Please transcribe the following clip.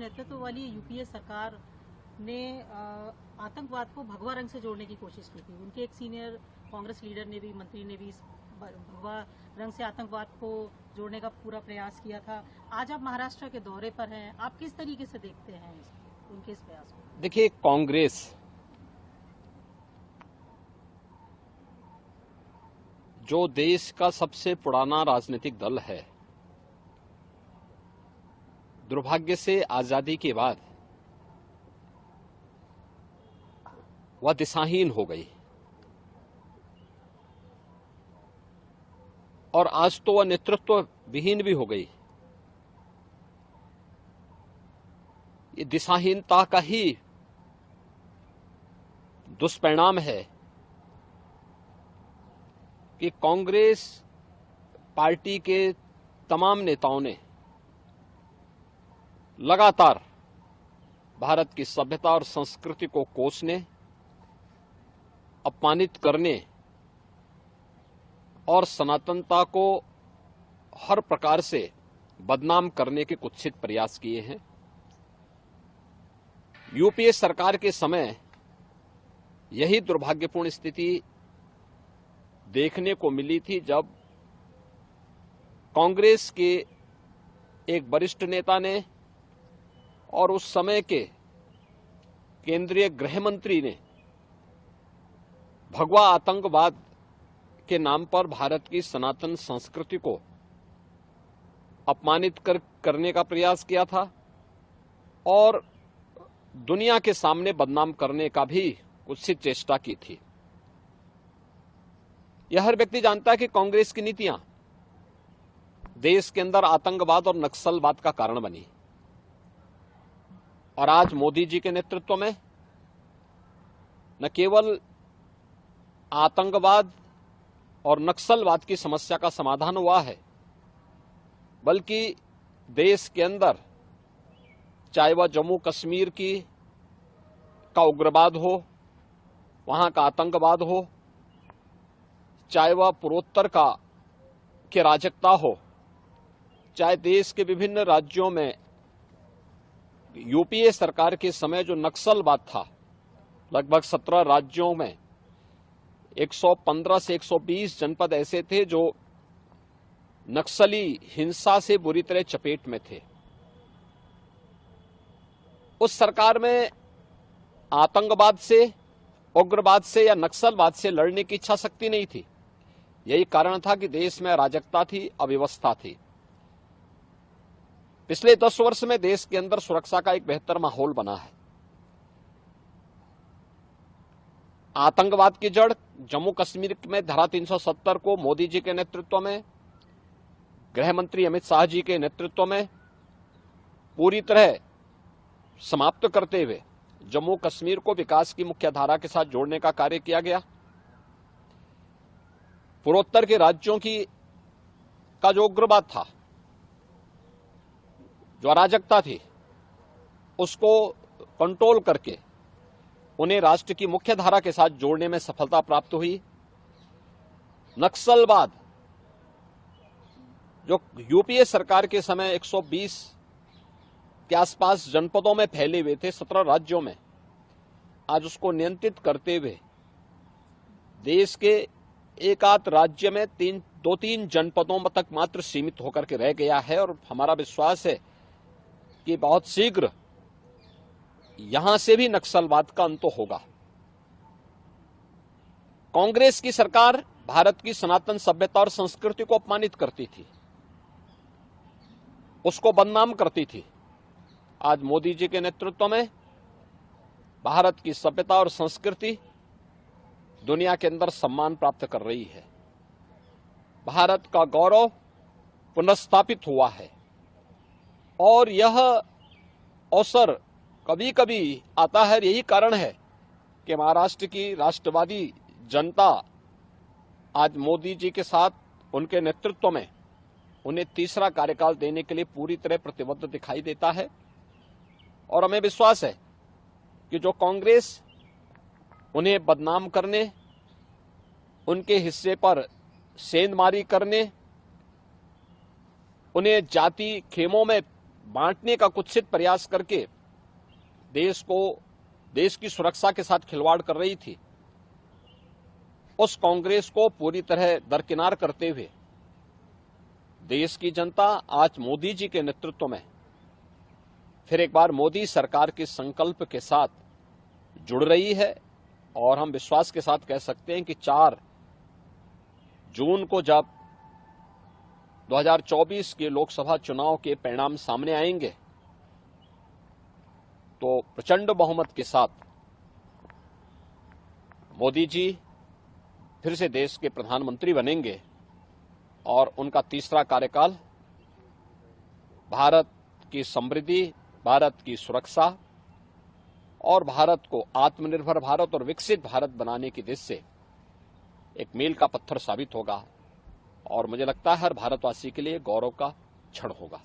नेतृत्व वाली यूपीए सरकार ने आतंकवाद को भगवा रंग से जोड़ने की कोशिश की थी। उनके एक सीनियर कांग्रेस लीडर ने भी, मंत्री ने भी भगवा रंग से आतंकवाद को जोड़ने का पूरा प्रयास किया था। आज आप महाराष्ट्र के दौरे पर हैं, आप किस तरीके से देखते हैं उनके इस प्रयास को? देखिए, कांग्रेस जो देश का सबसे पुराना राजनीतिक दल है, दुर्भाग्य से आजादी के बाद वह दिशाहीन हो गई और आज तो वह नेतृत्व विहीन भी हो गई। ये दिशाहीनता का ही दुष्परिणाम है कि कांग्रेस पार्टी के तमाम नेताओं ने लगातार भारत की सभ्यता और संस्कृति को कोसने, अपमानित करने और सनातनता को हर प्रकार से बदनाम करने के कुत्सित प्रयास किए हैं। यूपीए सरकार के समय यही दुर्भाग्यपूर्ण स्थिति देखने को मिली थी, जब कांग्रेस के एक वरिष्ठ नेता ने और उस समय के केंद्रीय गृह मंत्री ने भगवा आतंकवाद के नाम पर भारत की सनातन संस्कृति को अपमानित करने का प्रयास किया था और दुनिया के सामने बदनाम करने का भी कुत्सित चेष्टा की थी। यह हर व्यक्ति जानता है कि कांग्रेस की नीतियां देश के अंदर आतंकवाद और नक्सलवाद का कारण बनी और आज मोदी जी के नेतृत्व में न केवल आतंकवाद और नक्सलवाद की समस्या का समाधान हुआ है, बल्कि देश के अंदर चाहे वह जम्मू कश्मीर का उग्रवाद हो, वहां का आतंकवाद हो, चाहे वह पूर्वोत्तर की अराजकता हो, चाहे देश के विभिन्न राज्यों में यूपीए सरकार के समय जो नक्सलवाद था, लगभग 17 राज्यों में 115 से 120 जनपद ऐसे थे जो नक्सली हिंसा से बुरी तरह चपेट में थे। उस सरकार में आतंकवाद से, उग्रवाद से या नक्सलवाद से लड़ने की इच्छा शक्ति नहीं थी। यही कारण था कि देश में अराजकता थी, अव्यवस्था थी। पिछले 10 वर्ष में देश के अंदर सुरक्षा का एक बेहतर माहौल बना है। आतंकवाद की जड़ जम्मू कश्मीर में धारा 370 को मोदी जी के नेतृत्व में, गृह मंत्री अमित शाह जी के नेतृत्व में पूरी तरह समाप्त करते हुए जम्मू कश्मीर को विकास की मुख्य धारा के साथ जोड़ने का कार्य किया गया। पूर्वोत्तर के राज्यों का जो उग्रवाद था, जो अराजकता थी, उसको कंट्रोल करके उन्हें राष्ट्र की मुख्य धारा के साथ जोड़ने में सफलता प्राप्त हुई। नक्सलवाद जो यूपीए सरकार के समय 120 के आसपास जनपदों में फैले हुए थे, 17 राज्यों में, आज उसको नियंत्रित करते हुए देश के एक आध राज्य में 2-3 जनपदों तक मात्र सीमित होकर के रह गया है और हमारा विश्वास है कि बहुत शीघ्र यहां से भी नक्सलवाद का अंत होगा। कांग्रेस की सरकार भारत की सनातन सभ्यता और संस्कृति को अपमानित करती थी, उसको बदनाम करती थी। आज मोदी जी के नेतृत्व में भारत की सभ्यता और संस्कृति दुनिया के अंदर सम्मान प्राप्त कर रही है। भारत का गौरव पुनर्स्थापित हुआ है और यह अवसर कभी कभी आता है। यही कारण है कि महाराष्ट्र की राष्ट्रवादी जनता आज मोदी जी के साथ, उनके नेतृत्व में उन्हें तीसरा कार्यकाल देने के लिए पूरी तरह प्रतिबद्ध दिखाई देता है और हमें विश्वास है कि जो कांग्रेस उन्हें बदनाम करने, उनके हिस्से पर सेंधमारी करने, उन्हें जाति खेमों में बांटने का कुत्सित प्रयास करके देश की सुरक्षा के साथ खिलवाड़ कर रही थी, उस कांग्रेस को पूरी तरह दरकिनार करते हुए देश की जनता आज मोदी जी के नेतृत्व में फिर एक बार मोदी सरकार के संकल्प के साथ जुड़ रही है। और हम विश्वास के साथ कह सकते हैं कि 4 जून को जब 2024 के लोकसभा चुनाव के परिणाम सामने आएंगे तो प्रचंड बहुमत के साथ मोदी जी फिर से देश के प्रधानमंत्री बनेंगे और उनका तीसरा कार्यकाल भारत की समृद्धि, भारत की सुरक्षा और भारत को आत्मनिर्भर भारत और विकसित भारत बनाने की दिशा से एक मील का पत्थर साबित होगा और मुझे लगता है हर भारतवासी के लिए गौरव का क्षण होगा।